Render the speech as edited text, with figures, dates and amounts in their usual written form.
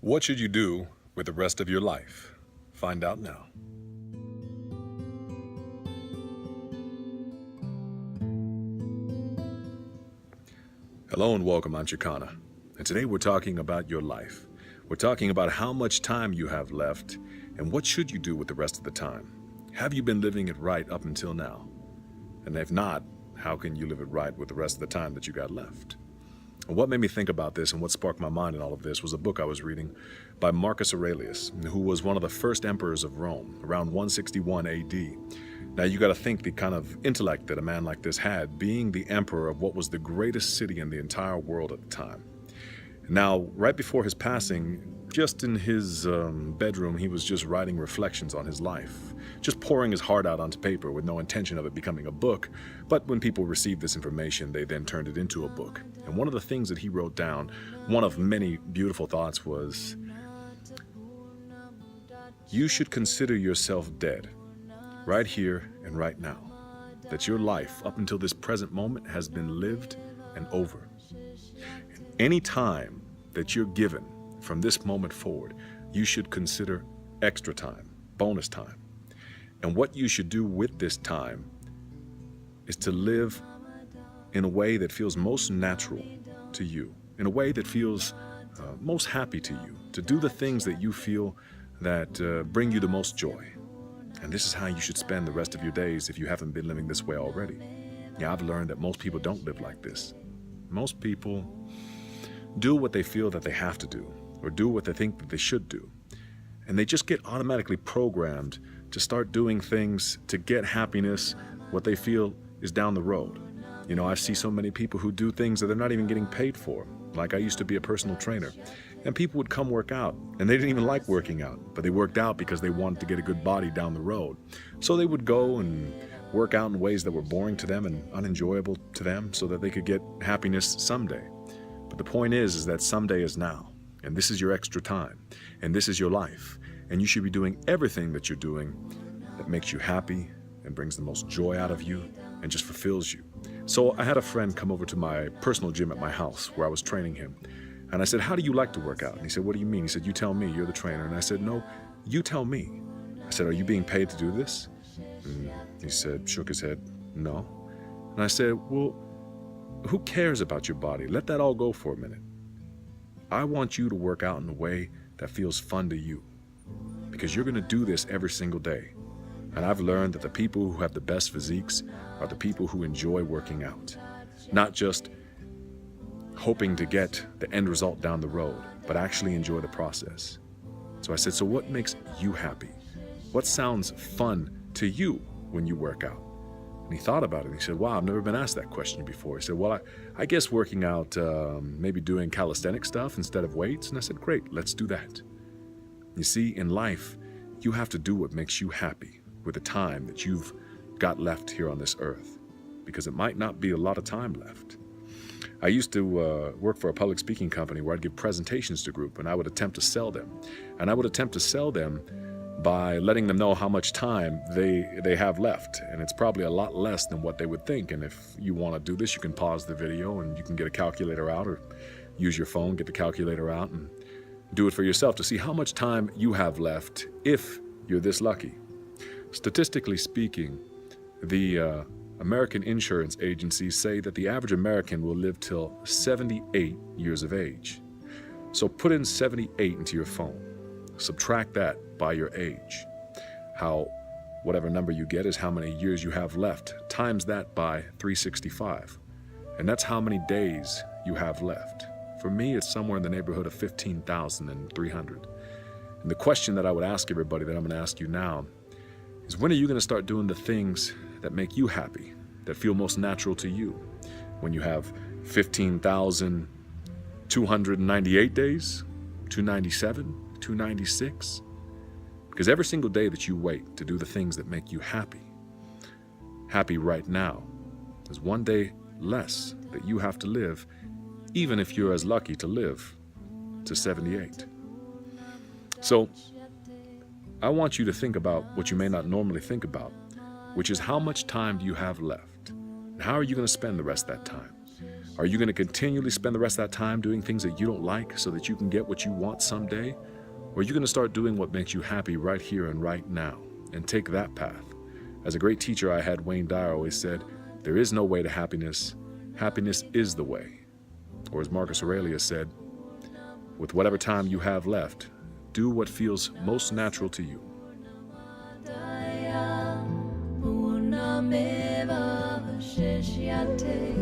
What should you do with the rest of your life? Find out now. Hello and welcome, I'm Chicana. And today we're talking about your life. We're talking about how much time you have left and what should you do with the rest of the time. Have you been living it right up until now? And if not, how can you live it right with the rest of the time that you got left? And what made me think about this and what sparked my mind in all of this was a book I was reading by Marcus Aurelius, who was one of the first emperors of Rome around 161 AD. Now you got to think the kind of intellect that a man like this had, being the emperor of what was the greatest city in the entire world at the time. Now, right before his passing, just in his bedroom, he was just writing reflections on his life, just pouring his heart out onto paper with no intention of it becoming a book. But when people received this information, they then turned it into a book. And one of the things that he wrote down, one of many beautiful thoughts, was, you should consider yourself dead, right here and right now, that your life up until this present moment has been lived and over. Any time that you're given from this moment forward, you should consider extra time, bonus time. And what you should do with this time is to live in a way that feels most natural to you, in a way that feels most happy to you, to do the things that you feel that bring you the most joy. And this is how you should spend the rest of your days if you haven't been living this way already. Yeah, I've learned that most people don't live like this. Most people do what they feel that they have to do, or do what they think that they should do. And they just get automatically programmed to start doing things to get happiness, what they feel is down the road. You know, I see so many people who do things that they're not even getting paid for. Like I used to be a personal trainer, and people would come work out, and they didn't even like working out, but they worked out because they wanted to get a good body down the road. So they would go and work out in ways that were boring to them and unenjoyable to them so that they could get happiness someday. But the point is that someday is now, and this is your extra time, and this is your life, and you should be doing everything that you're doing that makes you happy and brings the most joy out of you and just fulfills you. So I had a friend come over to my personal gym at my house where I was training him, and I said, how do you like to work out? And he said, what do you mean? He said, you tell me, you're the trainer. And I said, no, you tell me. I said, are you being paid to do this? And he said, shook his head, no. And I said, well, who cares about your body? Let that all go for a minute. I want you to work out in a way that feels fun to you, because you're going to do this every single day. And I've learned that the people who have the best physiques are the people who enjoy working out, not just hoping to get the end result down the road, but actually enjoy the process. So I said, so what makes you happy? What sounds fun to you when you work out? And he thought about it. He said, wow, I've never been asked that question before. He said, well, I guess working out, maybe doing calisthenic stuff instead of weights. And I said, great, let's do that. You see, in life, you have to do what makes you happy with the time that you've got left here on this earth, because it might not be a lot of time left. I used to work for a public speaking company where I'd give presentations to group, and I would attempt to sell them. And I would attempt to sell them by letting them know how much time they have left. And it's probably a lot less than what they would think. And if you want to do this, you can pause the video and you can get a calculator out, or use your phone, get the calculator out, and do it for yourself to see how much time you have left if you're this lucky. Statistically speaking, the American insurance agencies say that the average American will live till 78 years of age. So put in 78 into your phone. Subtract that by your age. Whatever number you get is how many years you have left. Times that by 365. And that's how many days you have left. For me, it's somewhere in the neighborhood of 15,300. And the question that I would ask everybody that I'm going to ask you now is, when are you going to start doing the things that make you happy, that feel most natural to you? When you have 15,298 days, 297, 296? Because every single day that you wait to do the things that make you happy right now, is one day less that you have to live, even if you're as lucky to live to 78. So I want you to think about what you may not normally think about, which is how much time do you have left? And how are you going to spend the rest of that time? Are you going to continually spend the rest of that time doing things that you don't like so that you can get what you want someday? Or are you going to start doing what makes you happy right here and right now and take that path? As a great teacher I had, Wayne Dyer, always said, there is no way to happiness. Happiness is the way. Or as Marcus Aurelius said, with whatever time you have left, do what feels most natural to you. Purnameva Sheshyate